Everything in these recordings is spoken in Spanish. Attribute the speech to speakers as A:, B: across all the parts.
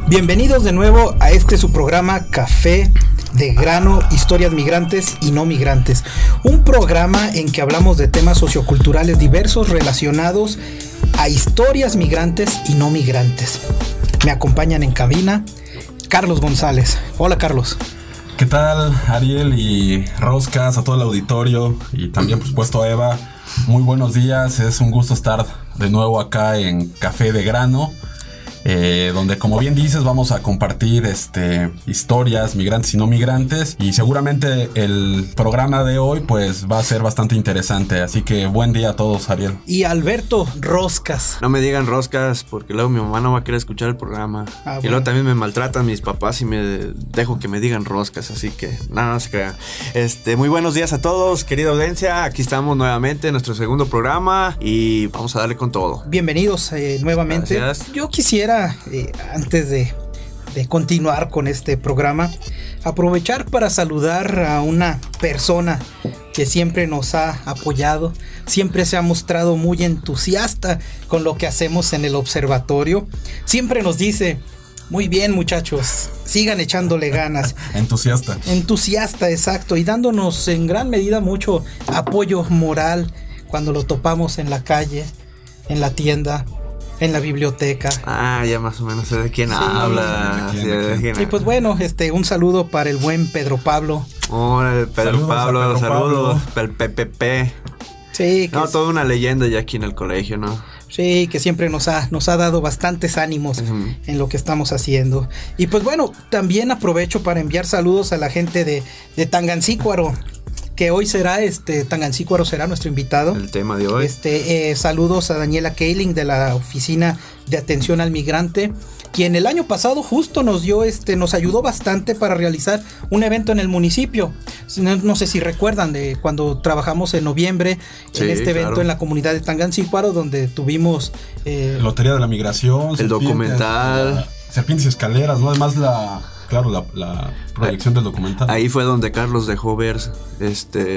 A: Bienvenidos de nuevo a este su programa Café de Grano, historias migrantes y no migrantes. Un programa en que hablamos de temas socioculturales diversos relacionados a historias migrantes y no migrantes. Me acompañan en cabina Carlos González. Hola, Carlos.
B: ¿Qué tal, Ariel y Roscas, a todo el auditorio y también por supuesto a Eva? Muy buenos días, es un gusto estar de nuevo acá en Café de Grano. Donde, como bien dices, vamos a compartir historias migrantes y no migrantes, y seguramente el programa de hoy pues va a ser bastante interesante, así que buen día a todos, Ariel.
A: Y Alberto Roscas.
C: No me digan Roscas porque luego mi mamá no va a querer escuchar el programa. Y luego también me maltratan mis papás y me dejo que me digan Roscas, así que nada, no se crean. Muy buenos días a todos, querida audiencia, aquí estamos nuevamente en nuestro segundo programa y vamos a darle con todo.
A: Bienvenidos nuevamente.
C: Gracias.
A: Yo quisiera antes de continuar con este programa, aprovechar para saludar a una persona que siempre nos ha apoyado, siempre se ha mostrado muy entusiasta con lo que hacemos en el observatorio, siempre nos dice: muy bien, muchachos, sigan echándole ganas. Entusiasta, exacto, y dándonos en gran medida mucho apoyo moral cuando lo topamos en la calle, en la tienda, en la biblioteca.
C: Ya más o menos sé de quién habla.
A: Y pues bueno, un saludo para el buen Pedro Pablo.
C: Hola, Pedro Pablo, saludos. El PPP.
A: Sí.
C: No, toda una leyenda ya aquí en el colegio, ¿no?
A: Sí, que siempre nos ha dado bastantes ánimos en lo que estamos haciendo. Y pues bueno, también aprovecho para enviar saludos a la gente de Tangancícuaro, que hoy será, Tangancícuaro será nuestro invitado.
C: El tema de hoy.
A: Saludos a Daniela Keiling de la Oficina de Atención al Migrante, quien el año pasado justo nos dio, nos ayudó bastante para realizar un evento en el municipio. No sé si recuerdan de cuando trabajamos en noviembre, en evento en la comunidad de Tangancícuaro, donde tuvimos
B: Lotería de la Migración,
C: el documental,
B: Serpientes y Escaleras, ¿no? Además la proyección del documental.
C: Ahí fue donde Carlos dejó ver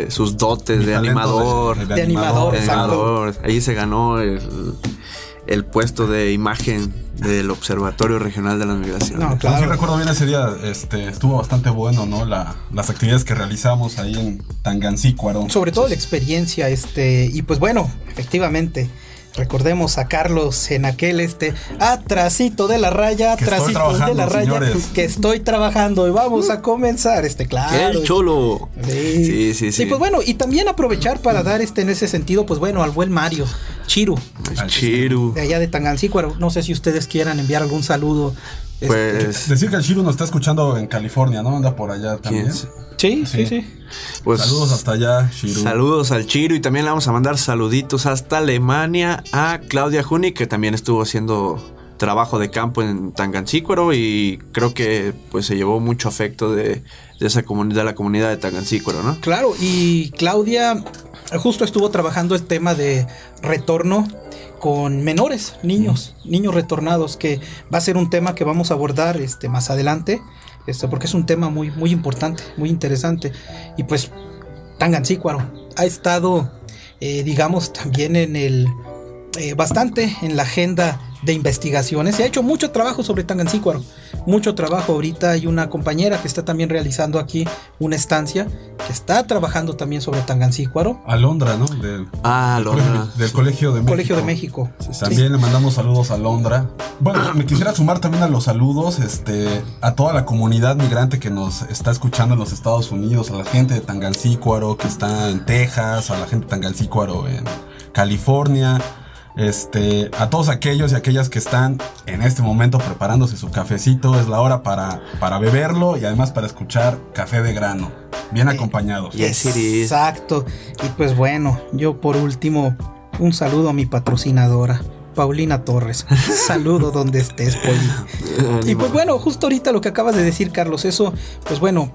C: sus dotes de animador.
A: De animador.
C: Ahí se ganó el puesto de imagen del Observatorio Regional de las Migraciones.
B: No, claro. Sí, recuerdo bien ese día, estuvo bastante bueno, ¿no? Las actividades que realizamos ahí en Tangancícuaro.
A: Sobre todo la experiencia, y pues bueno, efectivamente, recordemos a Carlos en aquel atrasito de la raya, que estoy trabajando y vamos a comenzar, claro.
C: ¡El cholo!
A: Sí. Y pues bueno, y también aprovechar para dar en ese sentido, pues bueno, al buen Mario Chiru. De allá de Tangancícuaro. No sé si ustedes quieran enviar algún saludo.
B: Pues decir que el Chiru nos está escuchando en California, ¿no? Anda por allá también.
A: Sí.
B: Pues saludos hasta allá, Chiru.
C: Saludos al Chiru, y también le vamos a mandar saluditos hasta Alemania a Claudia Juni, que también estuvo haciendo trabajo de campo en Tangancícuaro y creo que pues se llevó mucho afecto de esa comunidad, la comunidad de Tangancícuaro, ¿no?
A: Claro, y Claudia justo estuvo trabajando el tema de retorno con menores, niños retornados, que va a ser un tema que vamos a abordar más adelante, porque es un tema muy, muy importante, muy interesante. Y pues Tangancícuaro ha estado, digamos, también en bastante en la agenda de investigaciones. Se ha hecho mucho trabajo sobre Tangancícuaro, mucho trabajo. Ahorita hay una compañera que está también realizando aquí una estancia que está trabajando también sobre Tangancícuaro.
B: Alondra, ¿no?
C: Alondra.
B: Del Colegio de México.
A: Colegio de México.
B: También le mandamos saludos a Alondra. Bueno, me quisiera sumar también a los saludos a toda la comunidad migrante que nos está escuchando en los Estados Unidos, a la gente de Tangancícuaro que está en Texas, a la gente de Tangancícuaro en California, A todos aquellos y aquellas que están en este momento preparándose su cafecito, es la hora para beberlo y además para escuchar Café de Grano, bien acompañados.
A: Exacto. Y pues bueno, yo por último, un saludo a mi patrocinadora, Paulina Torres. Saludo donde estés, Poli. Y pues bueno, justo ahorita lo que acabas de decir, Carlos, eso, pues bueno,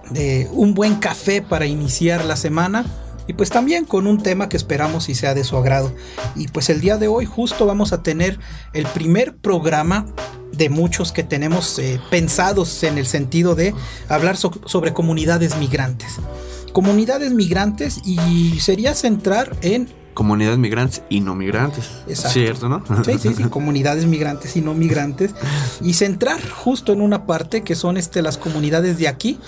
A: un buen café para iniciar la semana. Y pues también con un tema que esperamos y sea de su agrado. Y pues el día de hoy justo vamos a tener el primer programa de muchos que tenemos pensados en el sentido de hablar sobre comunidades migrantes. Comunidades migrantes, y sería centrar en
C: comunidades migrantes y no migrantes.
A: Exacto.
C: ¿Cierto, no?
A: Sí, comunidades migrantes y no migrantes. Y centrar justo en una parte que son las comunidades de aquí,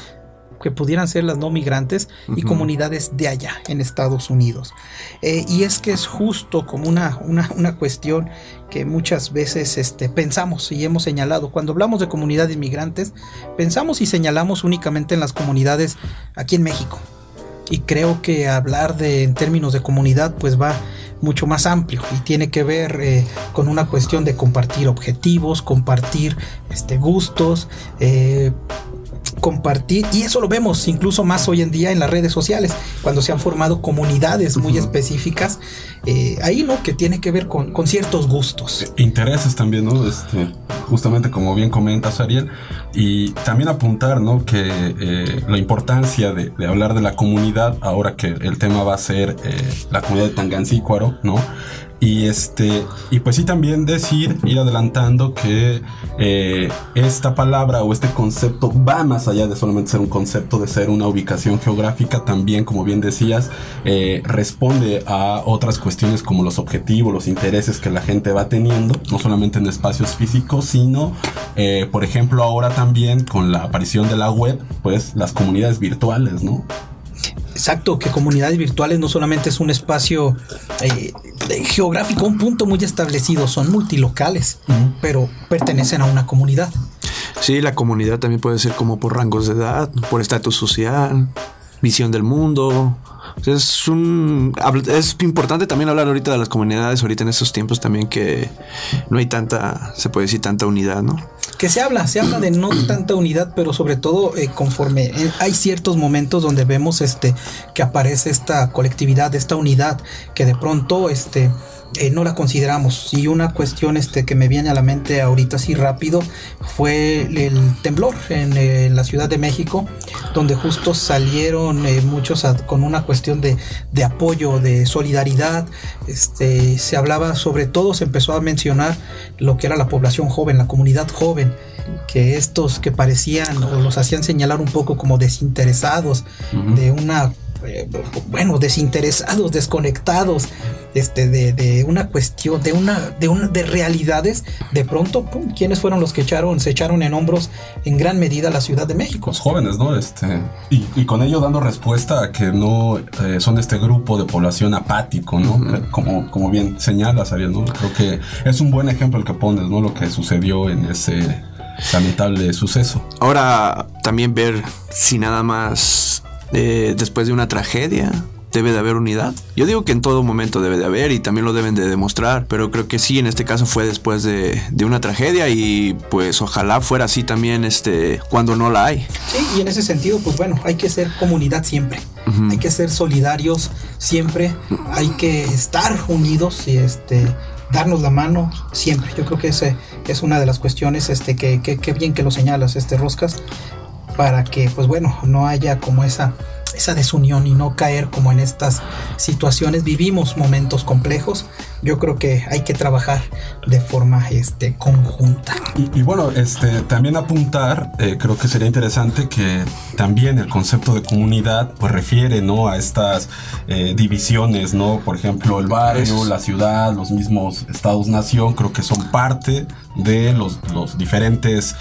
A: que pudieran ser las no migrantes, y comunidades de allá en Estados Unidos. Y es que es justo como una cuestión que muchas veces pensamos y hemos señalado. Cuando hablamos de comunidades migrantes, pensamos y señalamos únicamente en las comunidades aquí en México. Y creo que hablar en términos de comunidad pues va mucho más amplio y tiene que ver con una cuestión de compartir objetivos, compartir gustos, compartir, y eso lo vemos incluso más hoy en día en las redes sociales, cuando se han formado comunidades muy específicas, ahí, ¿no? Que tiene que ver con ciertos gustos.
B: Intereses también, ¿no? Justamente como bien comentas, Ariel, y también apuntar, ¿no? Que la importancia de hablar de la comunidad, ahora que el tema va a ser la comunidad de Tangancícuaro, ¿no? Y pues sí, también ir adelantando que esta palabra o este concepto va más allá de solamente ser un concepto, de ser una ubicación geográfica. También, como bien decías, responde a otras cuestiones como los objetivos, los intereses que la gente va teniendo, no solamente en espacios físicos, sino, por ejemplo, ahora también con la aparición de la web, pues las comunidades virtuales, ¿no?
A: Exacto, que comunidades virtuales no solamente es un espacio geográfico, un punto muy establecido, son multilocales, pero pertenecen a una comunidad.
C: Sí, la comunidad también puede ser como por rangos de edad, por estatus social, visión del mundo. Es importante también hablar ahorita de las comunidades, ahorita en estos tiempos también que no hay se puede decir tanta unidad, ¿no?
A: Que se habla de no tanta unidad, pero sobre todo conforme hay ciertos momentos donde vemos que aparece esta colectividad, esta unidad, que de pronto no la consideramos. Y una cuestión que me viene a la mente ahorita así rápido fue el temblor en la Ciudad de México, donde justo salieron muchos con una cuestión de apoyo, de solidaridad. Se hablaba, sobre todo se empezó a mencionar lo que era la población joven, la comunidad joven, que estos que parecían o los hacían señalar un poco como desinteresados, de una desinteresados, desconectados de una cuestión, de realidades. De pronto, ¿quiénes fueron los que se echaron en hombros en gran medida la Ciudad de México?
B: Los jóvenes, ¿no? Y con ello dando respuesta a que no son este grupo de población apático, ¿no? Como bien señalas, Ariel, ¿no? Creo que es un buen ejemplo el que pones, ¿no? Lo que sucedió en ese lamentable suceso.
C: Ahora también ver si nada más después de una tragedia debe de haber unidad. Yo digo que en todo momento debe de haber y también lo deben de demostrar, pero creo que sí, en este caso fue después de una tragedia y pues ojalá fuera así también cuando no la hay.
A: Sí, y en ese sentido pues bueno, hay que ser comunidad siempre, hay que ser solidarios siempre, hay que estar unidos y darnos la mano siempre. Yo creo que esa es una de las cuestiones que bien que lo señalas, Roscas, para que pues bueno, no haya como esa desunión y no caer como en estas situaciones. Vivimos momentos complejos, yo creo que hay que trabajar de forma conjunta.
B: Y bueno, también apuntar, creo que sería interesante que también el concepto de comunidad pues refiere, ¿no? A estas divisiones, ¿no? Por ejemplo, el barrio, la ciudad, los mismos estados-nación, creo que son parte de los diferentes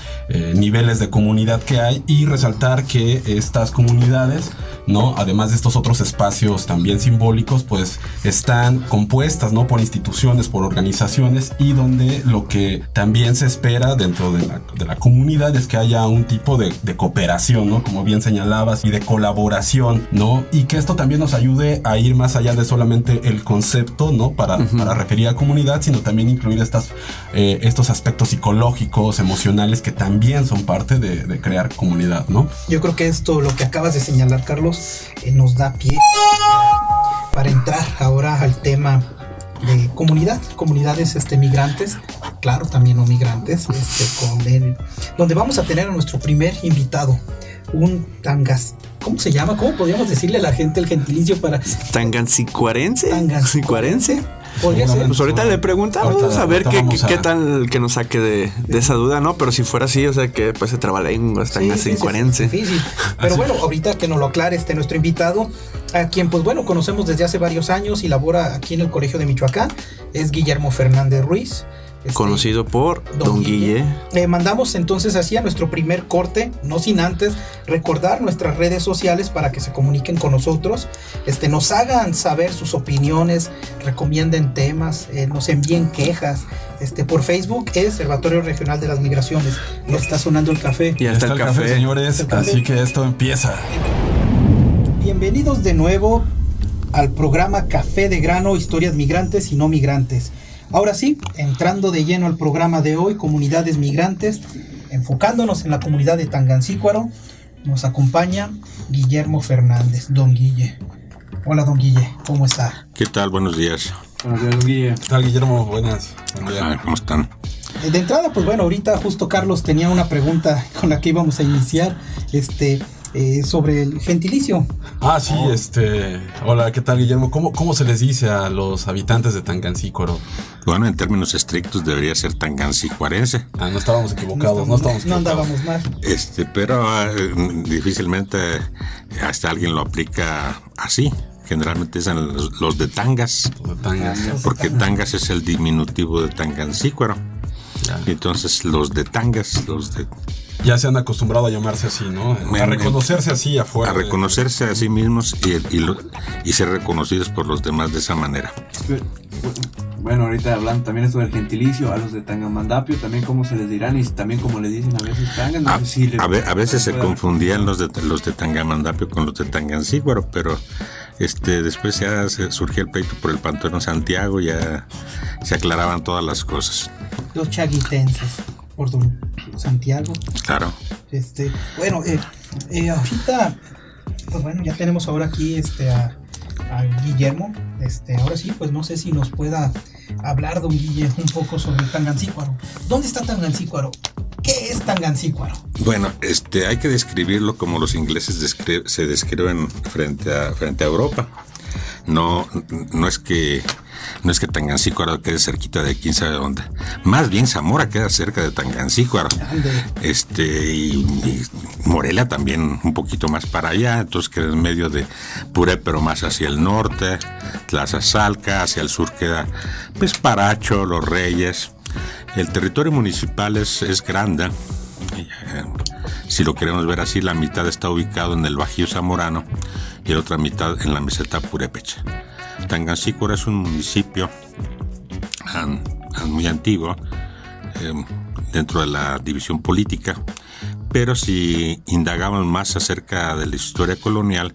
B: niveles de comunidad que hay, y resaltar que estas comunidades, ¿no? Además de estos otros espacios también simbólicos, pues están compuestas, ¿no? Por instituciones, por organizaciones, y donde lo que también se espera dentro de la comunidad es que haya un tipo de cooperación, ¿no? Como bien señalabas, y de colaboración, ¿no? Y que esto también nos ayude a ir más allá de solamente el concepto, ¿no? Para referir a comunidad, sino también incluir estos aspectos psicológicos, emocionales, que también son parte de crear comunidad, ¿no?
A: Yo creo que esto, lo que acabas de señalar, Carlos, nos da pie para entrar ahora al tema de comunidades migrantes, claro, también no migrantes, donde vamos a tener a nuestro primer invitado, un tangas. ¿Cómo se llama? ¿Cómo podríamos decirle a la gente el gentilicio para...?
C: ¿Tangancicuarense?
A: ¿Tangancicuarense?
C: ¿Podría ser? Pues ahorita le preguntamos a ver qué tal que nos saque de esa duda, ¿no? Pero si fuera así, o sea, que pues se trabalenguas, tangancicuarense.
A: Sí, difícil. Pero bueno, ahorita que nos lo aclare nuestro invitado, a quien pues bueno, conocemos desde hace varios años y labora aquí en el Colegio de Michoacán, es Guillermo Fernández Ruiz.
C: Conocido por Don Guille.
A: Mandamos entonces así a nuestro primer corte, no sin antes recordar nuestras redes sociales para que se comuniquen con nosotros, nos hagan saber sus opiniones, recomienden temas, nos envíen quejas. Por Facebook es Observatorio Regional de las Migraciones. Ya está sonando el café.
B: Ya está el café, señores. El café. Así que esto empieza.
A: Bienvenidos de nuevo al programa Café de Grano, historias migrantes y no migrantes. Ahora sí, entrando de lleno al programa de hoy, comunidades migrantes, enfocándonos en la comunidad de Tangancícuaro, nos acompaña Guillermo Fernández, Don Guille. Hola, Don Guille, ¿cómo está?
D: ¿Qué tal? Buenos días.
C: Buenos días, Don Guille.
B: ¿Qué tal, Guillermo? Buenas.
D: ¿Cómo están?
A: De entrada, pues bueno, ahorita justo Carlos tenía una pregunta con la que íbamos a iniciar, sobre el gentilicio.
B: Sí, hola, ¿qué tal, Guillermo? ¿Cómo se les dice a los habitantes de Tangancícuaro?
D: Bueno, en términos estrictos debería ser tangancicuarense.
B: No estábamos equivocados,
A: no andábamos mal.
D: Pero difícilmente hasta alguien lo aplica así. Generalmente es los de Tangas. Porque Tangas es el diminutivo de Tangancícuaro. Entonces los de Tangas,
B: ya se han acostumbrado a llamarse así, ¿no? A reconocerse así afuera.
D: A reconocerse a sí mismos y ser reconocidos por los demás de esa manera.
C: Bueno, ahorita hablando también esto del gentilicio, a los de Tangamandapio, también cómo se les dirán y también como le dicen a veces Tangas. No sé si
D: a veces se confundían los de Tangamandapio con los de Tangancícuaro, pero después ya surgió el pleito por el Pantano Santiago, ya se aclaraban todas las cosas.
A: Los chaguitenses, por Don Santiago.
D: Claro.
A: Bueno, ahorita, pues bueno, ya tenemos ahora aquí a Guillermo. Ahora sí, pues no sé si nos pueda hablar, Don Guille, un poco sobre Tangancícuaro. ¿Dónde está Tangancícuaro? ¿Qué es Tangancícuaro?
D: Bueno, hay que describirlo como los ingleses se describen frente a Europa. No es que Tangancícuaro quede cerquita de quién sabe dónde. Más bien Zamora queda cerca de Tangancícuaro. Y Morelia también un poquito más para allá, entonces queda en medio de Puré, pero más hacia el norte, Tlazazalca, hacia el sur queda pues Paracho, Los Reyes. El territorio municipal es grande. Si lo queremos ver así, la mitad está ubicado en el Bajío Zamorano y la otra mitad en la meseta purépecha. Tangancícuaro es un municipio muy antiguo dentro de la división política, pero si indagamos más acerca de la historia colonial,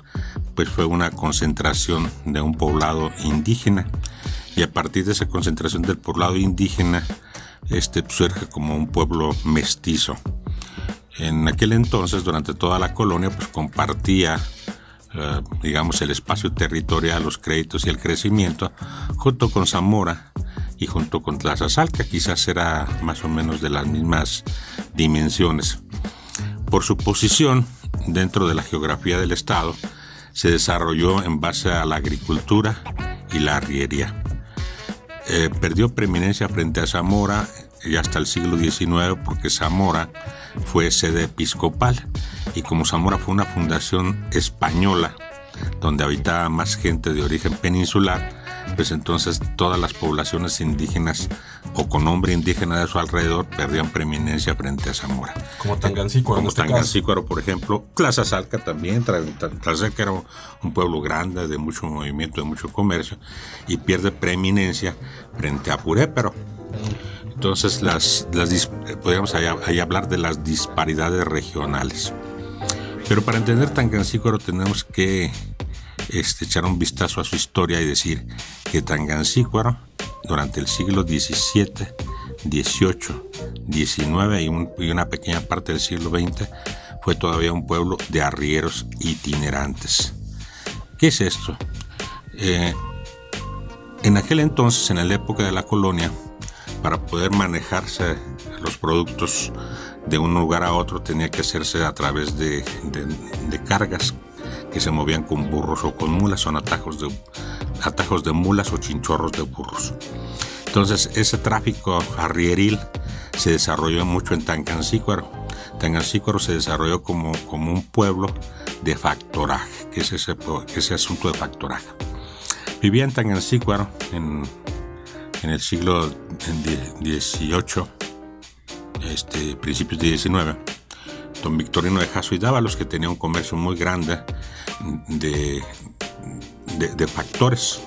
D: pues fue una concentración de un poblado indígena, y a partir de esa concentración del poblado indígena surge como un pueblo mestizo. En aquel entonces, durante toda la colonia, pues compartía el espacio territorial, los créditos y el crecimiento junto con Zamora y junto con Tlazazalca. Quizás era más o menos de las mismas dimensiones. Por su posición dentro de la geografía del estado, se desarrolló en base a la agricultura y la arriería. Perdió preeminencia frente a Zamora y hasta el siglo XIX, porque Zamora fue sede episcopal, y como Zamora fue una fundación española donde habitaba más gente de origen peninsular, pues entonces todas las poblaciones indígenas o con nombre indígena de su alrededor perdían preeminencia frente a Zamora.
B: Como Tangancícuaro.
D: Como Tangancícuaro, por ejemplo. Tlazazalca también. Tlazazalca era un pueblo grande, de mucho movimiento, de mucho comercio, y pierde preeminencia frente a Purépero. Entonces, podríamos ahí hablar de las disparidades regionales. Pero para entender Tangancícuaro tenemos que echar un vistazo a su historia y decir que Tangancícuaro durante el siglo XVII, XVIII, XIX y una pequeña parte del siglo XX fue todavía un pueblo de arrieros itinerantes. ¿Qué es esto? En aquel entonces, en la época de la colonia, para poder manejarse los productos de un lugar a otro tenía que hacerse a través de cargas que se movían con burros o con mulas, son atajos de mulas o chinchorros de burros. Entonces ese tráfico arrieril se desarrolló mucho en Tangancícuaro. Tangancícuaro se desarrolló como un pueblo de factoraje, que es ese asunto de factoraje. Vivía en Tangancícuaro en el siglo XVIII, principios de XIX, don Victorino de Jasso y Dávalos, que tenía un comercio muy grande de factores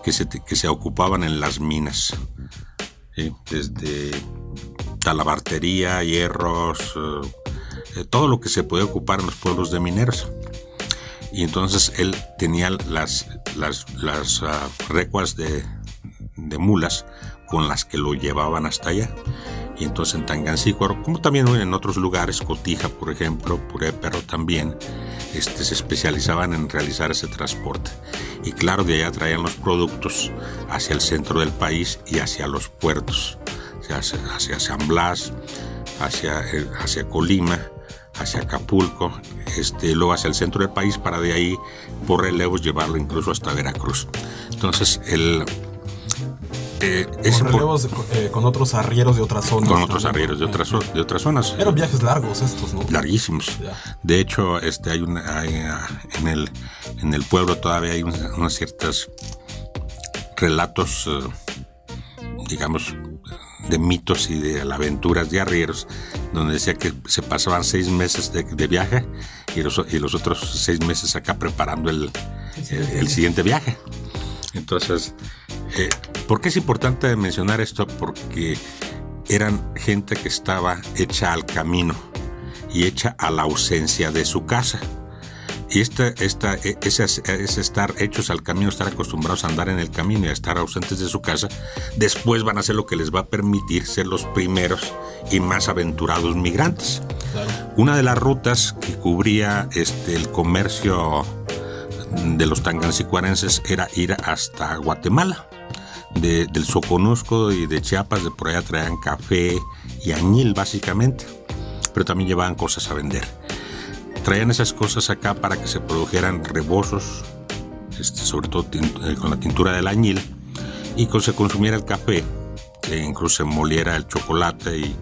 D: que se ocupaban en las minas, ¿sí? Desde talabartería, hierros, todo lo que se podía ocupar en los pueblos de mineros. Y entonces él tenía las recuas de mulas con las que lo llevaban hasta allá. Y entonces en Tangancícuaro, como también en otros lugares, Cotija, por ejemplo, Purépero también, se especializaban en realizar ese transporte. Y claro, de allá traían los productos hacia el centro del país y hacia los puertos, hacia San Blas, hacia Colima, hacia Acapulco, luego hacia el centro del país, para de ahí, por relevos, llevarlo incluso hasta Veracruz. Entonces,
B: con relevos con otros arrieros de otras zonas.
D: Con otros arrieros de otras zonas.
B: Eran viajes largos estos, ¿no?
D: Larguísimos. Ya. De hecho, en el pueblo todavía hay unos ciertos relatos, digamos, de mitos y de aventuras de arrieros, donde decía que se pasaban 6 meses de viaje y los otros 6 meses acá preparando el siguiente viaje. Entonces, ¿por qué es importante mencionar esto? Porque eran gente que estaba hecha al camino y hecha a la ausencia de su casa. Y ese estar hechos al camino, estar acostumbrados a andar en el camino y a estar ausentes de su casa, después van a ser lo que les va a permitir ser los primeros y más aventurados migrantes. Claro. Una de las rutas que cubría el comercio de los tangancicuarenses era ir hasta Guatemala. Del Soconusco y de Chiapas, de por allá traían café y añil básicamente, pero también llevaban cosas a vender. Traían esas cosas acá para que se produjeran rebozos, sobre todo con la tintura del añil, y se consumiera el café, que incluso se moliera el chocolate y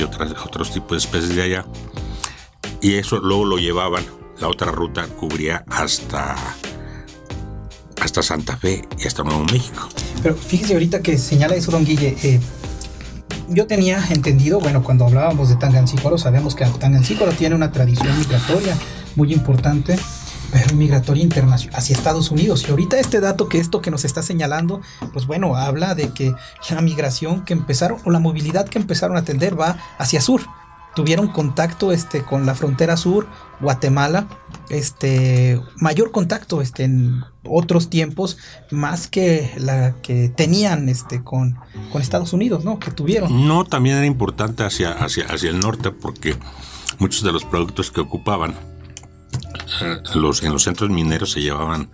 D: otros tipos de especies de allá. Y eso luego lo llevaban, la otra ruta cubría hasta Santa Fe y hasta Nuevo México.
A: Pero fíjese ahorita que señala eso, don Guille, yo tenía entendido, bueno, cuando hablábamos de Tangancícuaro, sabemos que Tangancícuaro tiene una tradición migratoria muy importante, pero migratoria internacional hacia Estados Unidos. Y ahorita esto que nos está señalando, pues bueno, habla de que la migración que empezaron, o la movilidad que empezaron a atender va hacia sur. Tuvieron contacto con la frontera sur, Guatemala, mayor contacto en otros tiempos, más que la que tenían con Estados Unidos, ¿no? Que tuvieron.
D: No, también era importante hacia el norte, porque muchos de los productos que ocupaban en los centros mineros se llevaban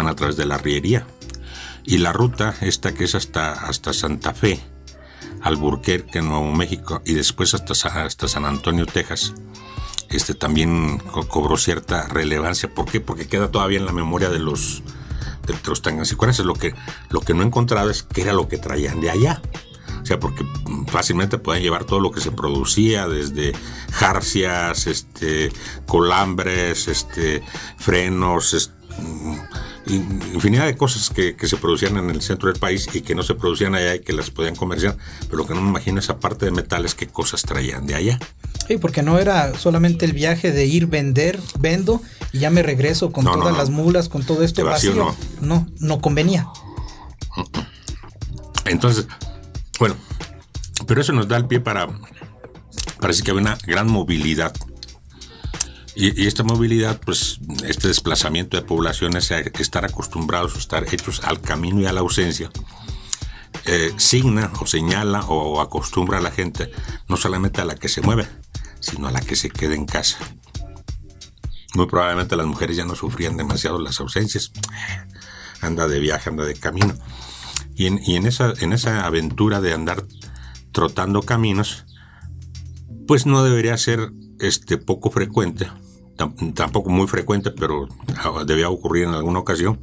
D: a través de la arriería. Y la ruta que es hasta Santa Fe, Albuquerque, Nuevo México, y después hasta San Antonio, Texas, también cobró cierta relevancia. ¿Por qué? Porque queda todavía en la memoria de los tangancicuarenses. Lo que no he encontrado es qué era lo que traían de allá. O sea, porque fácilmente pueden llevar todo lo que se producía, desde jarcias, colambres, frenos, infinidad de cosas que se producían en el centro del país y que no se producían allá y que las podían comerciar, pero lo que no me imagino es, aparte de metales, qué cosas traían de allá.
A: Sí, porque no era solamente el viaje de ir vendo y ya me regreso con todas las mulas, con todo esto vacío. No convenía.
D: Entonces, bueno, pero eso nos da el pie para decir que había una gran movilidad. Y esta movilidad, pues, este desplazamiento de poblaciones, estar acostumbrados o estar hechos al camino y a la ausencia, signa o señala o acostumbra a la gente, no solamente a la que se mueve, sino a la que se queda en casa. Muy probablemente las mujeres ya no sufrían demasiado las ausencias. Anda de viaje, anda de camino. Y en esa aventura de andar trotando caminos, pues no debería ser poco frecuente, tampoco muy frecuente, pero debía ocurrir en alguna ocasión,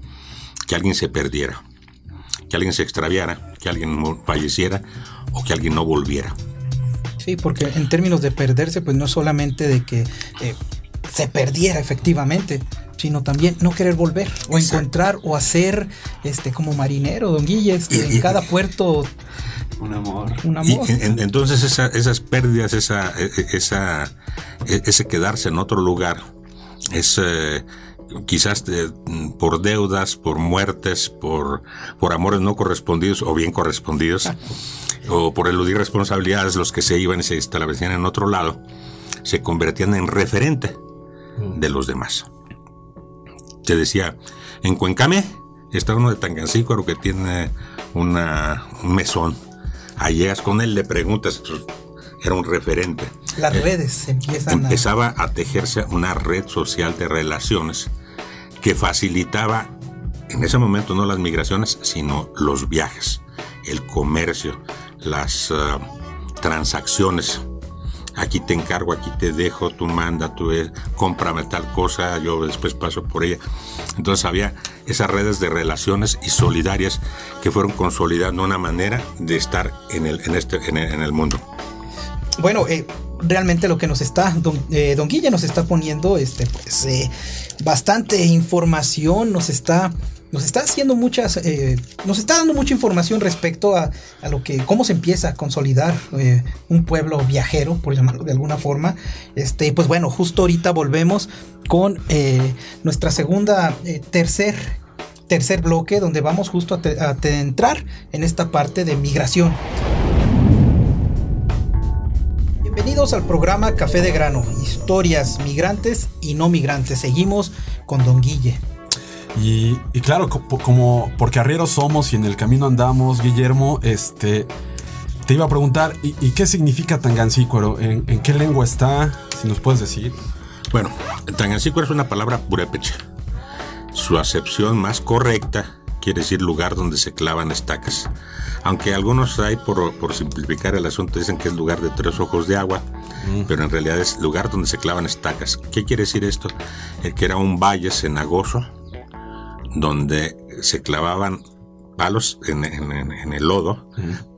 D: que alguien se perdiera, que alguien se extraviara, que alguien falleciera o que alguien no volviera.
A: Sí, porque en términos de perderse, pues no solamente de que se perdiera efectivamente, sino también no querer volver o encontrar o hacer como marinero, don Guille, en cada puerto
C: un amor.
D: Entonces esas pérdidas, ese quedarse en otro lugar, es quizás por deudas, por muertes, por amores no correspondidos o bien correspondidos, o por eludir responsabilidades, los que se iban y se establecían en otro lado, se convertían en referente de los demás. Te decía, en Cuencame está uno de Tangancícuaro que tiene un mesón. Ahí llegas con él, le preguntas, era un referente.
A: Las redes
D: empezaba a tejerse una red social de relaciones que facilitaba en ese momento no las migraciones, sino los viajes, el comercio, las transacciones. Aquí te encargo, aquí te dejo, tú manda, tú cómprame tal cosa, yo después paso por ella. Entonces había esas redes de relaciones y solidarias que fueron consolidando una manera de estar en el mundo.
A: Bueno, realmente lo que nos está, don Guille nos está poniendo, bastante información, nos está haciendo nos está dando mucha información respecto a cómo se empieza a consolidar un pueblo viajero, por llamarlo de alguna forma. Pues bueno, justo ahorita volvemos con nuestra segunda, tercer bloque, donde vamos justo a entrar en esta parte de migración. Bienvenidos al programa Café de Grano, historias migrantes y no migrantes. Seguimos con don Guille.
B: Y claro, como porque arrieros somos y en el camino andamos, Guillermo, te iba a preguntar, ¿y qué significa Tangancícuaro? ¿En qué lengua está? Si nos puedes decir.
D: Bueno, Tangancícuaro es una palabra purépecha. Su acepción más correcta quiere decir lugar donde se clavan estacas. Aunque algunos hay, por simplificar el asunto, dicen que es lugar de 3 ojos de agua, pero en realidad es lugar donde se clavan estacas. ¿Qué quiere decir esto? Que era un valle cenagoso donde se clavaban palos en el lodo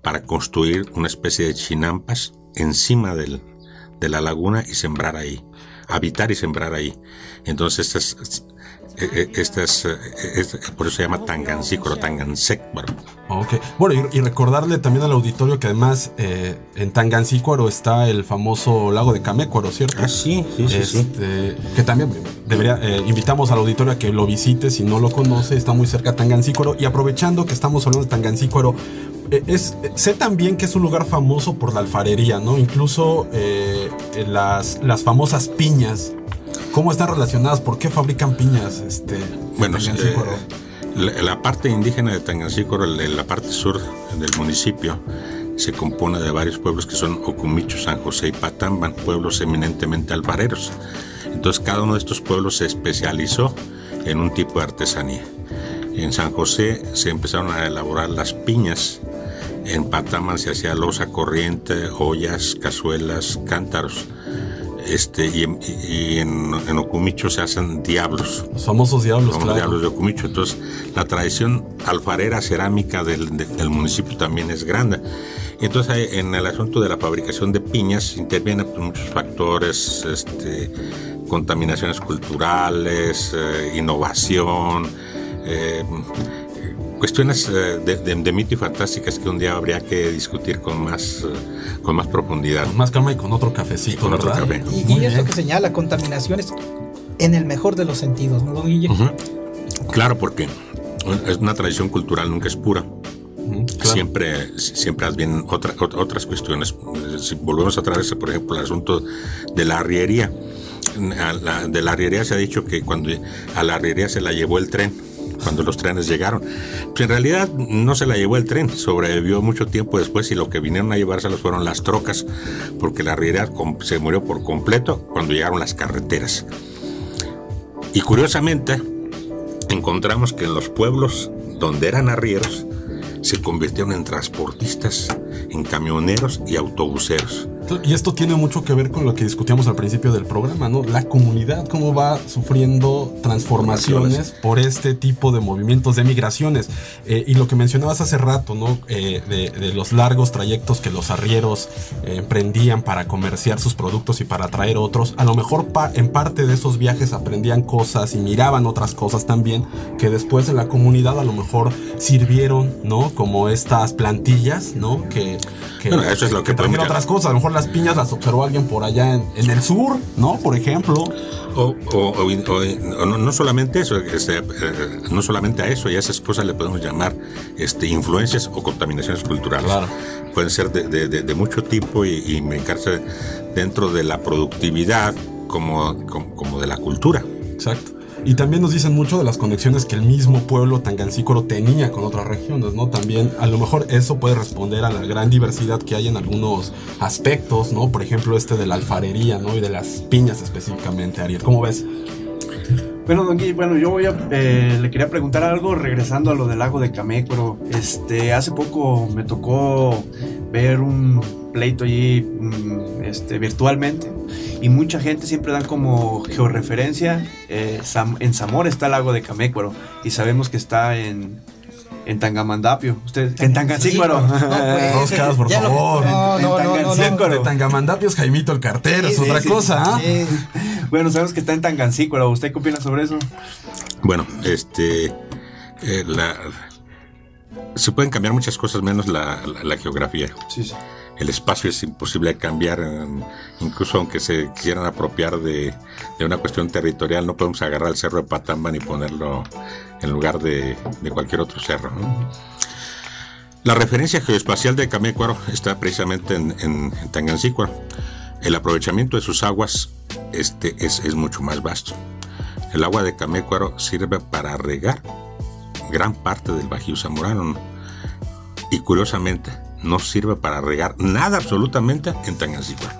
D: para construir una especie de chinampas encima de la laguna y sembrar ahí, habitar y sembrar ahí. Entonces por eso se llama Tangancícuaro, Tangancícuaro.
B: Okay. Bueno, y recordarle también al auditorio que además en Tangancícuaro está el famoso lago de Camécuaro, ¿cierto?
D: Ah, sí.
B: Que también invitamos al auditorio a que lo visite si no lo conoce, está muy cerca de Tangancícuaro. Y aprovechando que estamos hablando de Tangancícuaro, sé también que es un lugar famoso por la alfarería, ¿no? Incluso las famosas piñas. ¿Cómo están relacionadas? ¿Por qué fabrican piñas?
D: Bueno, la parte indígena de Tangancícuaro, la parte sur del municipio, se compone de varios pueblos que son Ocumicho, San José y Patamban, pueblos eminentemente alfareros. Entonces cada uno de estos pueblos se especializó en un tipo de artesanía. En San José se empezaron a elaborar las piñas, en Patamban se hacía loza corriente, ollas, cazuelas, cántaros. Y en Ocumicho se hacen diablos.
B: Los famosos diablos,
D: claro. Los diablos de Ocumicho. Entonces, la tradición alfarera cerámica del municipio también es grande. Y entonces, en el asunto de la fabricación de piñas intervienen muchos factores, contaminaciones culturales, innovación, cuestiones de mito y fantásticas que un día habría que discutir con más profundidad.
B: Con más calma y con otro cafecito.
D: Con otro café.
A: Y eso que señala, contaminaciones en el mejor de los sentidos, ¿no, don Guille?
D: Claro, porque es una tradición cultural, nunca es pura. Claro. Siempre vienen otras cuestiones. Si volvemos otra vez, por ejemplo, el asunto de la arriería. De la arriería se ha dicho que cuando a la arriería se la llevó el tren, cuando los trenes llegaron. Pues en realidad no se la llevó el tren, sobrevivió mucho tiempo después y lo que vinieron a llevárselos fueron las trocas, porque la arriería se murió por completo cuando llegaron las carreteras. Y curiosamente, encontramos que en los pueblos donde eran arrieros, se convirtieron en transportistas, en camioneros y autobuseros.
B: Y esto tiene mucho que ver con lo que discutíamos al principio del programa, ¿no? La comunidad, cómo va sufriendo transformaciones por este tipo de movimientos de migraciones. Y lo que mencionabas hace rato, ¿no? De los largos trayectos que los arrieros emprendían para comerciar sus productos y para traer otros. A lo mejor en parte de esos viajes aprendían cosas y miraban otras cosas también que después en la comunidad a lo mejor sirvieron, ¿no? Como estas plantillas, ¿no?
D: Bueno, eso es lo que
B: trajeron otras cosas. A lo mejor las piñas las observó alguien por allá en el sur, ¿no? Por ejemplo.
D: O no solamente eso, no solamente a eso, y a esas cosas le podemos llamar influencias o contaminaciones culturales.
B: Claro.
D: Pueden ser de mucho tipo y brincarse dentro de la productividad como de la cultura.
B: Exacto. Y también nos dicen mucho de las conexiones que el mismo pueblo tangancícuaro tenía con otras regiones, ¿no? También a lo mejor eso puede responder a la gran diversidad que hay en algunos aspectos, ¿no? Por ejemplo, de la alfarería, ¿no? Y de las piñas específicamente, Ariel. ¿Cómo ves?
C: Bueno, don Guille, yo le quería preguntar algo regresando a lo del lago de Camécuaro. Hace poco me tocó ver un pleito allí virtualmente y mucha gente siempre dan como georreferencia en Zamora está el lago de Camécuaro y sabemos que está en Tangamandapio. Usted en Tangancícuaro.
B: Roscas, por favor.
A: No.
B: De Tangamandapio es Jaimito el cartero, es otra cosa.
A: Sí.
C: Bueno, sabemos que está en Tangancícuaro. ¿Usted qué opina sobre eso?
D: Bueno, se pueden cambiar muchas cosas menos la geografía.
C: Sí.
D: El espacio es imposible de cambiar, incluso aunque se quisieran apropiar de una cuestión territorial, no podemos agarrar el cerro de Patamban y ponerlo en lugar de cualquier otro cerro, ¿no? La referencia geoespacial de Camécuaro está precisamente en Tangancícuaro. El aprovechamiento de sus aguas es mucho más vasto. El agua de Camécuaro sirve para regar gran parte del Bajío Zamorano, ¿no? Y curiosamente no sirve para regar nada absolutamente en Tangancícuaro.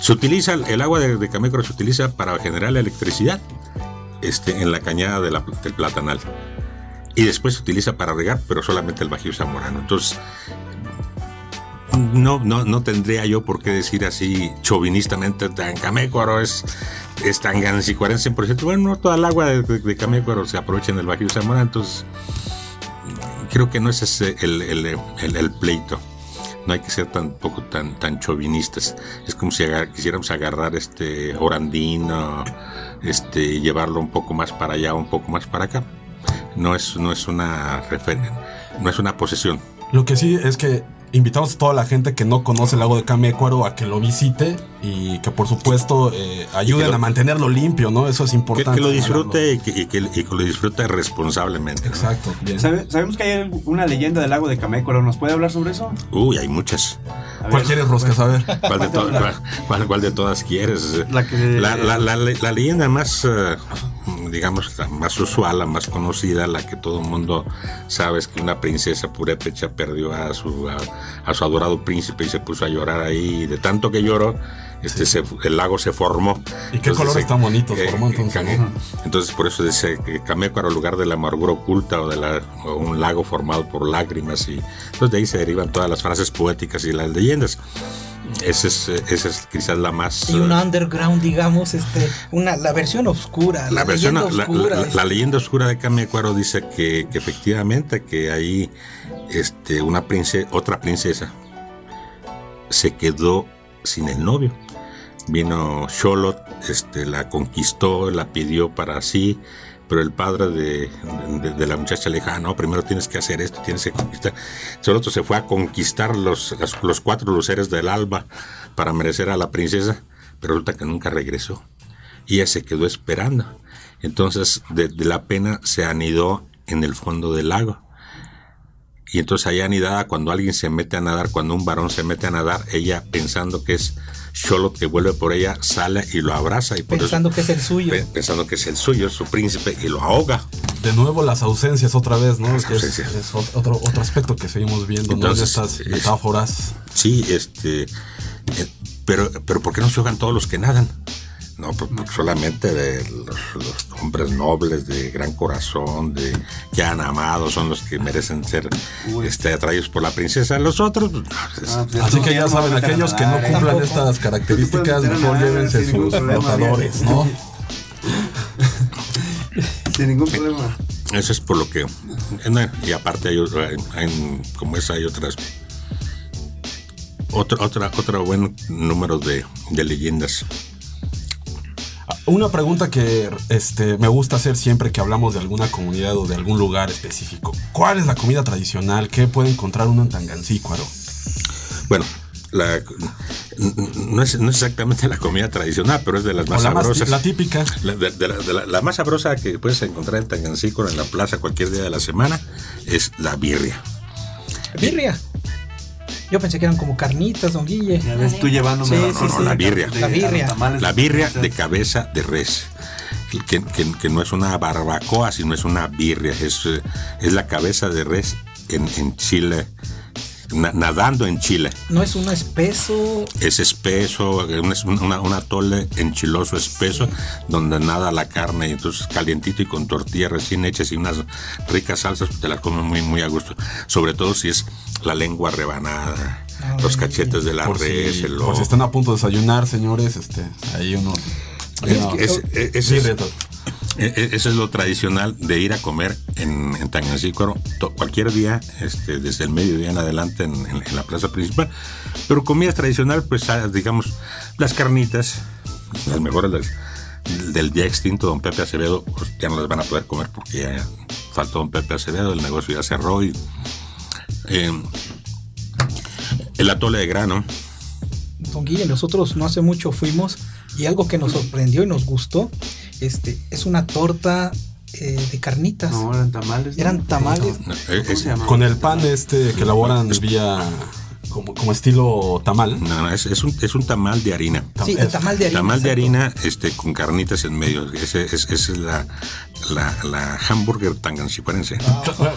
D: Se utiliza el agua de Camécuaro, se utiliza para generar la electricidad en la cañada del Platanal, y después se utiliza para regar, pero solamente el Bajío Zamorano. Entonces no tendría yo por qué decir así chauvinistamente Camécuaro es tangancicuarense 100%. Bueno, no toda el agua de Camécuaro se aprovecha en el Bajío Zamorano. Entonces creo que no es ese el pleito. No hay que ser tampoco tan chauvinistas. Es como si quisiéramos agarrar Orandino, llevarlo un poco más para allá, un poco más para acá. No es una posesión.
B: Lo que sí es que invitamos a toda la gente que no conoce el lago de Camécuaro a que lo visite y que por supuesto ayuden a mantenerlo limpio, ¿no? Eso es importante.
D: Que lo disfrute y que lo disfrute responsablemente, ¿no?
B: Exacto. Bien.
C: Sabemos que hay una leyenda del lago de Camécuaro. ¿Nos puede hablar sobre eso?
D: Hay muchas.
B: ¿Cuál quieres, Roscas? A ver.
D: ¿Cuál de todas quieres? La leyenda más, digamos, la más usual, la más conocida, la que todo el mundo sabe, es que una princesa purépecha perdió a su adorado príncipe y se puso a llorar ahí, y de tanto que lloró, el lago se formó.
B: ¿Y qué colores tan bonitos formó entonces?
D: Entonces por eso dice que Camécuaro, lugar de la amargura oculta, o un lago formado por lágrimas, y entonces de ahí se derivan todas las frases poéticas y las leyendas. Esa es quizás la más...
A: Y un underground, digamos, la versión oscura.
D: La leyenda oscura de Camécuaro dice que efectivamente que ahí otra princesa se quedó sin el novio. Vino Xolotl, la conquistó, la pidió para sí, pero el padre de la muchacha le dijo, no, primero tienes que hacer esto, tienes que conquistar. Entonces el otro se fue a conquistar los 4 luceres del alba para merecer a la princesa, pero resulta que nunca regresó. Y ella se quedó esperando. Entonces de la pena se anidó en el fondo del lago. Y entonces allá anidada, cuando alguien se mete a nadar, cuando un varón se mete a nadar, ella pensando que es Xolotl que vuelve por ella, sale y lo abraza. Y por
A: pensando que es el suyo.
D: Pensando que es el suyo, es su príncipe, y lo ahoga.
B: De nuevo las ausencias otra vez, ¿no? Es otro aspecto que seguimos viendo. Entonces, ¿no? De estas metáforas.
D: Sí, pero ¿por qué no se ahogan todos los que nadan? No, porque solamente de los hombres nobles, de gran corazón, que han amado, son los que merecen ser atraídos por la princesa. Los otros...
B: Así que ya saben, aquellos que no cumplan estas características, mejor llévense sus flotadores, ¿no?
C: Sin ningún problema.
D: Eso es por lo que... Y aparte como esa hay otras... Otro buen número de leyendas.
B: Una pregunta que me gusta hacer siempre que hablamos de alguna comunidad o de algún lugar específico. ¿Cuál es la comida tradicional? ¿Qué puede encontrar uno en Tangancícuaro?
D: Bueno, no es exactamente la comida tradicional, pero es de las más sabrosas.
B: La típica.
D: La más sabrosa que puedes encontrar en Tangancícuaro, en la plaza, cualquier día de la semana, es la birria.
A: ¿Birria? Yo pensé que eran como carnitas, don Guille.
C: Ya ves tú llevándome
D: la birria.
A: La
D: birria de cabeza de res. Que no es una barbacoa, sino es una birria. Es la cabeza de res en Chile. Nadando en Chile.
A: ¿No es un espeso?
D: Es espeso, es un atole enchiloso espeso, donde nada la carne, y entonces calientito y con tortillas recién hechas y unas ricas salsas, pues te la comen muy, muy a gusto. Sobre todo si es la lengua rebanada, los cachetes de la res, el lobo.
B: Por si están a punto de desayunar, señores, ahí uno...
D: Eso es lo tradicional de ir a comer en Tangancícuaro cualquier día, desde el mediodía en adelante en la plaza principal. Pero comida tradicional, pues digamos, las carnitas, las mejores del ya extinto don Pepe Acevedo, pues ya no las van a poder comer porque ya faltó don Pepe Acevedo, el negocio ya cerró. Y el atole de grano.
A: Don Guille, nosotros no hace mucho fuimos y algo que nos sorprendió y nos gustó, es una torta de carnitas.
C: No, eran tamales.
A: Eran tamales.
B: Con el pan que elaboran vía como estilo tamal.
D: No, es un tamal de harina.
A: Sí, el tamal de harina.
D: Tamal de harina con carnitas en medio. Esa es la hamburger tangancicuarense.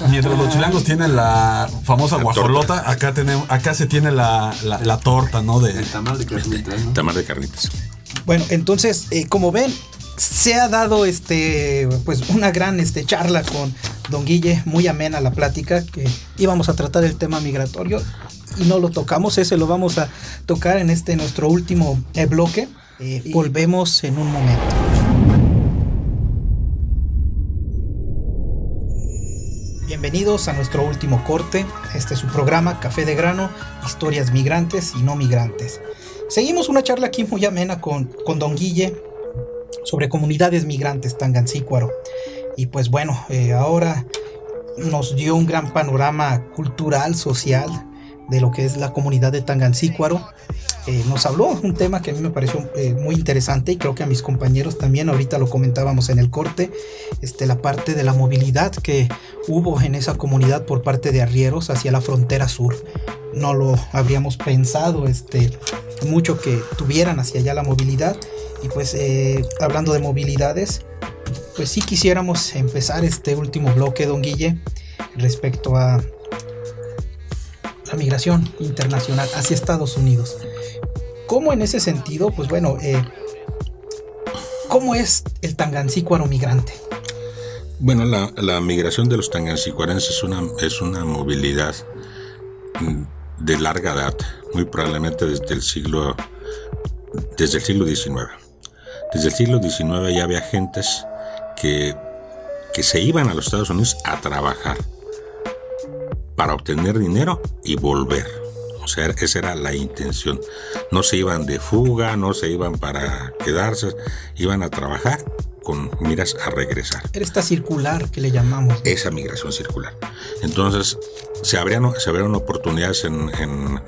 B: Mientras los chilangos tienen la famosa guajolota, acá se tiene la torta, ¿no?
C: El tamal de carnitas, ¿no?
D: Tamal de carnitas.
A: Bueno, entonces, como ven, se ha dado pues una gran charla con don Guille, muy amena la plática, que íbamos a tratar el tema migratorio y no lo tocamos, ese lo vamos a tocar en nuestro último bloque. Volvemos en un momento. Bienvenidos a nuestro último corte. Este es su programa Café de Grano, historias migrantes y no migrantes. Seguimos una charla aquí muy amena con don Guille sobre comunidades migrantes Tangancícuaro. Y pues bueno, ahora nos dio un gran panorama cultural, social de lo que es la comunidad de Tangancícuaro. Nos habló un tema que a mí me pareció muy interesante y creo que a mis compañeros también, ahorita lo comentábamos en el corte, la parte de la movilidad que hubo en esa comunidad por parte de arrieros hacia la frontera sur. No lo habríamos pensado mucho que tuvieran hacia allá la movilidad. Y pues hablando de movilidades, pues sí quisiéramos empezar este último bloque, don Guille, respecto a la migración internacional hacia Estados Unidos. ¿Cómo en ese sentido, pues bueno, cómo es el tangancícuaro migrante?
D: Bueno, la migración de los tangancicuarenses es una movilidad de larga data, muy probablemente desde el siglo XIX. Desde el siglo XIX ya había gentes que se iban a los Estados Unidos a trabajar para obtener dinero y volver. O sea, esa era la intención. No se iban de fuga, no se iban para quedarse, iban a trabajar con miras a regresar.
A: Era esta circular que le llamamos.
D: Esa migración circular. Entonces, se abrieron oportunidades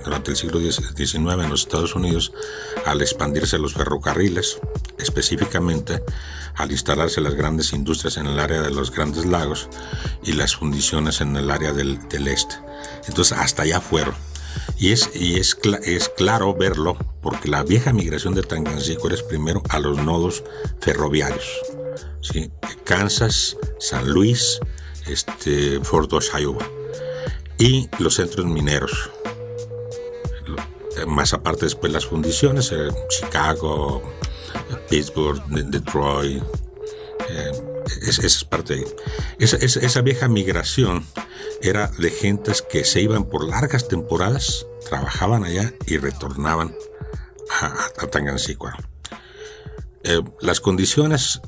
D: durante el siglo XIX en los Estados Unidos al expandirse los ferrocarriles, específicamente al instalarse las grandes industrias en el área de los Grandes Lagos y las fundiciones en el área del este. Entonces, hasta allá fueron. Y es claro verlo, porque la vieja migración de Tangancícuaro es primero a los nodos ferroviarios, ¿sí? Kansas, San Luis, Fort Dodge, Iowa, y los centros mineros. Más aparte después las fundiciones, Chicago, Pittsburgh, Detroit, esa es parte de ahí. Esa vieja migración era de gentes que se iban por largas temporadas, trabajaban allá y retornaban a Tangancícuaro. Las condiciones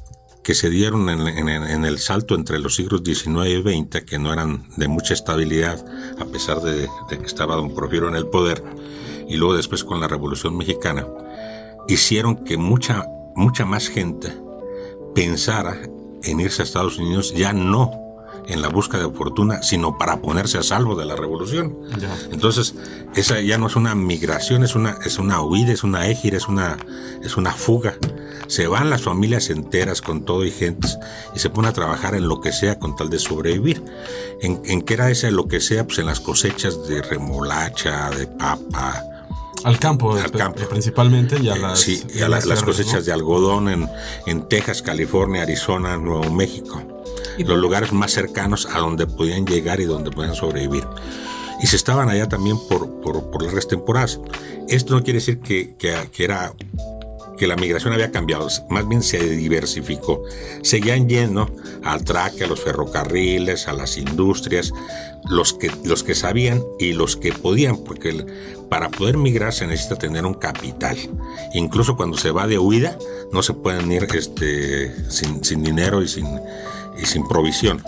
D: que se dieron en el salto entre los siglos XIX y XX, que no eran de mucha estabilidad, a pesar de que estaba don Porfirio en el poder, y luego después con la Revolución Mexicana, hicieron que mucha más gente pensara en irse a Estados Unidos, ya no en la búsqueda de fortuna, sino para ponerse a salvo de la revolución. Ya. Entonces, esa ya no es una migración, es una huida, es una égida, es una fuga. Se van las familias enteras con todo y gentes y se ponen a trabajar en lo que sea con tal de sobrevivir. ¿En qué era ese lo que sea? Pues en las cosechas de remolacha, de papa.
B: Al campo, principalmente, y a
D: las cosechas, ¿no?, de algodón en Texas, California, Arizona, Nuevo México. Los lugares más cercanos a donde podían llegar y donde podían sobrevivir. Y se estaban allá también por largas temporadas. Esto no quiere decir que la migración había cambiado, más bien se diversificó. Seguían yendo al traque, a los ferrocarriles, a las industrias, los que sabían y los que podían, porque para poder migrar se necesita tener un capital. Incluso cuando se va de huida, no se pueden ir sin dinero y sin provisión.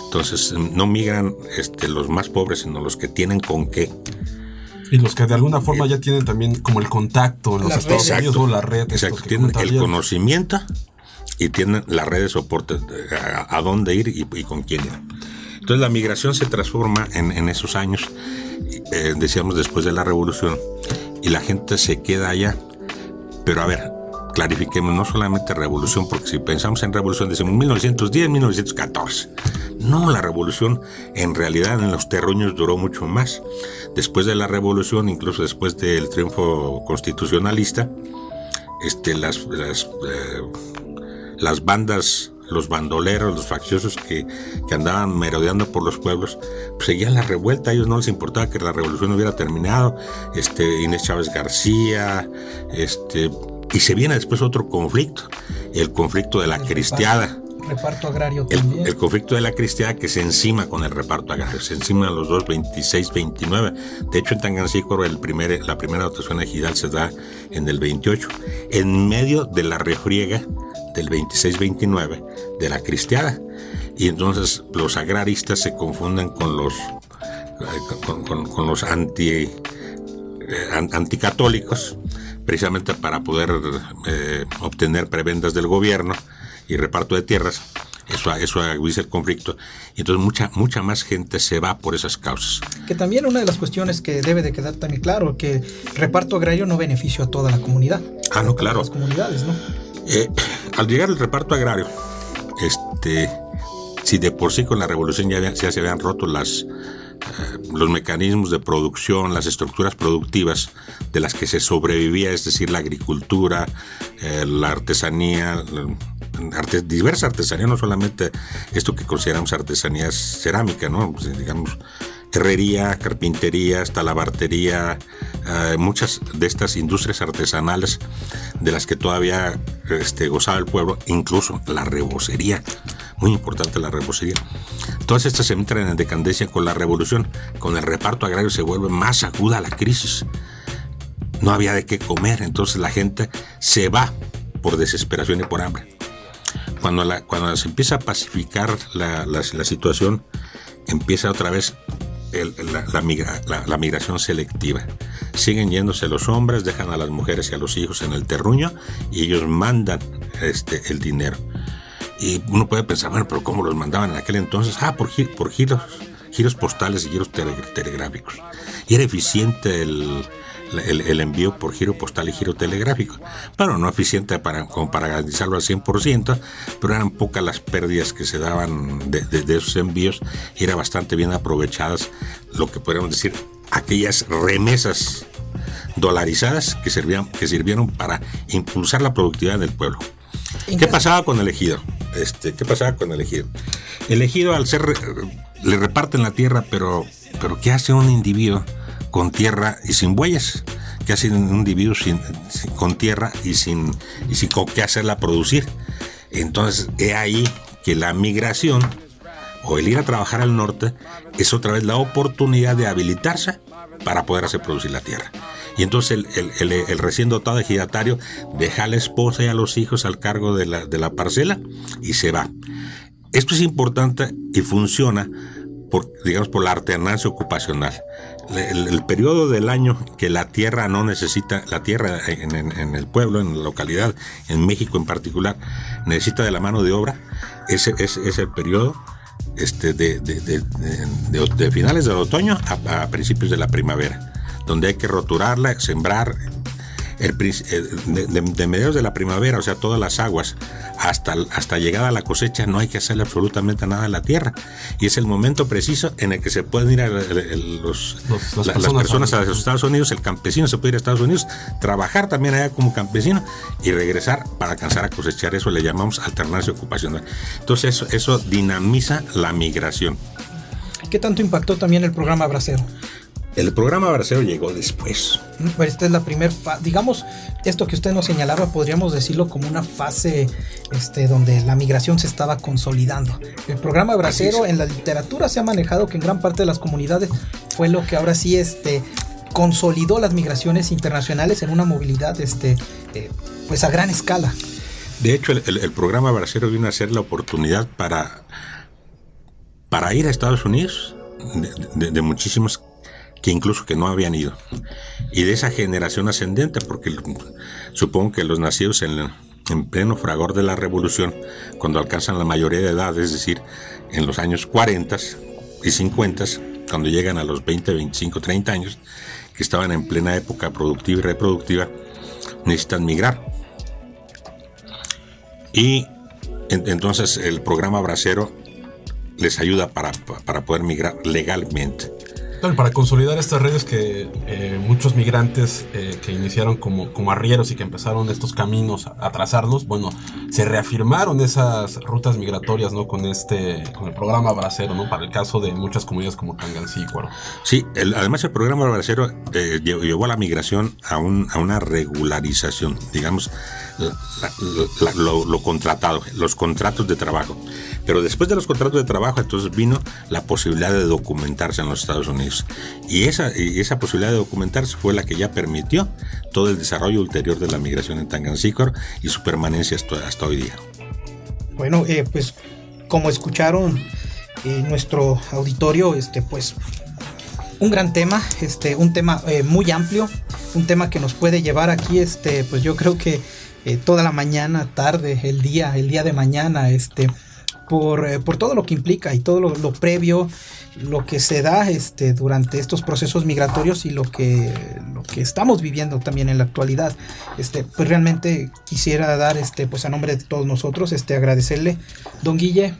D: Entonces no migran los más pobres, sino los que tienen con qué.
B: Y los que de alguna forma ya tienen también como el contacto en los Estados Unidos o la red.
D: Exacto, tienen el conocimiento y tienen la red de soporte a dónde ir y con quién ir. Entonces la migración se transforma en esos años, decíamos después de la revolución, y la gente se queda allá. Pero a ver, clarifiquemos, no solamente revolución, porque si pensamos en revolución decimos 1910, 1914. No, la revolución en realidad en los terruños duró mucho más. Después de la revolución, incluso después del triunfo constitucionalista, las bandas, los bandoleros, los facciosos que andaban merodeando por los pueblos, pues seguían la revuelta. A ellos no les importaba que la revolución hubiera terminado. Inés Chávez García, y se viene después otro conflicto, el conflicto de la cristiada.
A: Reparto agrario también.
D: El conflicto de la cristiada que se encima con el reparto agrario, se encima los dos 26-29. De hecho, en Tangancícuaro la primera dotación ejidal se da en el 28, en medio de la refriega del 26-29 de la cristiada. Y entonces los agraristas se confunden con los anticatólicos, precisamente para poder obtener prebendas del gobierno y reparto de tierras. Eso agudiza el conflicto. Y entonces mucha más gente se va por esas causas.
A: Que también una de las cuestiones que debe de quedar también claro, que el reparto agrario no benefició a toda la comunidad.
D: No, claro.
A: Las comunidades, ¿no?
D: Al llegar el reparto agrario, si de por sí con la revolución ya se habían roto los mecanismos de producción, las estructuras productivas de las que se sobrevivía, es decir, la agricultura, la artesanía, diversa artesanía, no solamente esto que consideramos artesanía cerámica, ¿no? Pues, digamos, herrería, carpintería, talabartería, muchas de estas industrias artesanales de las que todavía gozaba el pueblo, incluso la rebocería, muy importante la rebocería. Todas estas se entran en decadencia con la revolución. Con el reparto agrario se vuelve más aguda la crisis. No había de qué comer, entonces la gente se va por desesperación y por hambre. Cuando se empieza a pacificar la situación, empieza otra vez la migración selectiva. Siguen yéndose los hombres, dejan a las mujeres y a los hijos en el terruño y ellos mandan el dinero. Y uno puede pensar, bueno, pero ¿cómo los mandaban en aquel entonces? Por giros postales y giros telegráficos. Y era eficiente el envío por giro postal y giro telegráfico. Bueno, no eficiente como para garantizarlo al 100%, pero eran pocas las pérdidas que se daban de esos envíos y eran bastante bien aprovechadas, lo que podríamos decir, aquellas remesas dolarizadas que sirvieron para impulsar la productividad del pueblo. ¿Qué pasaba con el ejido? El ejido, al ser, le reparten la tierra, pero ¿qué hace un individuo con tierra y sin bueyes? ¿Qué hace un individuo con tierra y sin con qué hacerla producir? Entonces, he ahí que la migración o el ir a trabajar al norte es otra vez la oportunidad de habilitarse para poder hacer producir la tierra. Y entonces el recién dotado ejidatario deja a la esposa y a los hijos al cargo de la parcela y se va. Esto es importante y funciona por la alternancia ocupacional. El periodo del año que la tierra no necesita, la tierra en el pueblo, en la localidad, en México en particular, necesita de la mano de obra, es el periodo de finales del otoño a principios de la primavera, donde hay que roturarla, sembrar, de mediados de la primavera, o sea, todas las aguas, hasta llegada a la cosecha, no hay que hacerle absolutamente nada a la tierra. Y es el momento preciso en el que se pueden ir las personas a los Estados Unidos, el campesino se puede ir a Estados Unidos, trabajar también allá como campesino y regresar para alcanzar a cosechar. Eso le llamamos alternancia ocupacional. Entonces eso dinamiza la migración.
A: ¿Qué tanto impactó también el programa Bracero?
D: El programa Bracero llegó después.
A: Pues esta es la primera fase, digamos, esto que usted nos señalaba, podríamos decirlo como una fase donde la migración se estaba consolidando. El programa Bracero en la literatura se ha manejado que en gran parte de las comunidades fue lo que ahora sí consolidó las migraciones internacionales en una movilidad pues a gran escala.
D: De hecho, el programa Bracero vino a ser la oportunidad para ir a Estados Unidos de muchísimos que incluso que no habían ido, y de esa generación ascendente, porque supongo que los nacidos en pleno fragor de la revolución, cuando alcanzan la mayoría de edad, es decir, en los años 40 y 50, cuando llegan a los 20, 25, 30 años, que estaban en plena época productiva y reproductiva, necesitan migrar. Y entonces el programa Bracero les ayuda para poder migrar legalmente.
B: Para consolidar estas redes que muchos migrantes que iniciaron como arrieros y que empezaron estos caminos a trazarlos, bueno, se reafirmaron esas rutas migratorias, ¿no? Con el programa Bracero, ¿no? Para el caso de muchas comunidades como Tangancícuaro.
D: Sí, además el programa Bracero llevó a la migración a una regularización, digamos, lo contratado, los contratos de trabajo. Pero después de los contratos de trabajo, entonces vino la posibilidad de documentarse en los Estados Unidos. Y esa posibilidad de documentarse fue la que ya permitió todo el desarrollo ulterior de la migración en Tangancícuaro y su permanencia hasta hoy día.
A: Bueno, pues como escucharon nuestro auditorio, pues un gran tema, un tema muy amplio, un tema que nos puede llevar aquí, pues yo creo que toda la mañana, tarde, el día de mañana, por todo lo que implica y todo lo previo, lo que se da durante estos procesos migratorios y lo que estamos viviendo también en la actualidad. Pues realmente quisiera dar pues a nombre de todos nosotros agradecerle, don Guille,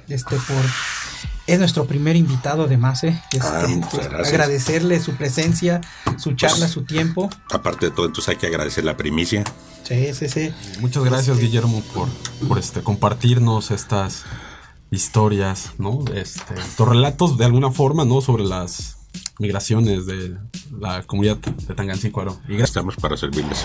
A: es nuestro primer invitado además,
D: muchas gracias.
A: Agradecerle su presencia, su charla, su tiempo.
D: Aparte de todo, entonces hay que agradecer la primicia.
A: Sí.
B: Muchas gracias, Guillermo, por compartirnos estas historias, ¿no? Estos relatos de alguna forma, ¿no? Sobre las migraciones de la comunidad de Tangancícuaro.
D: Y estamos para servirles.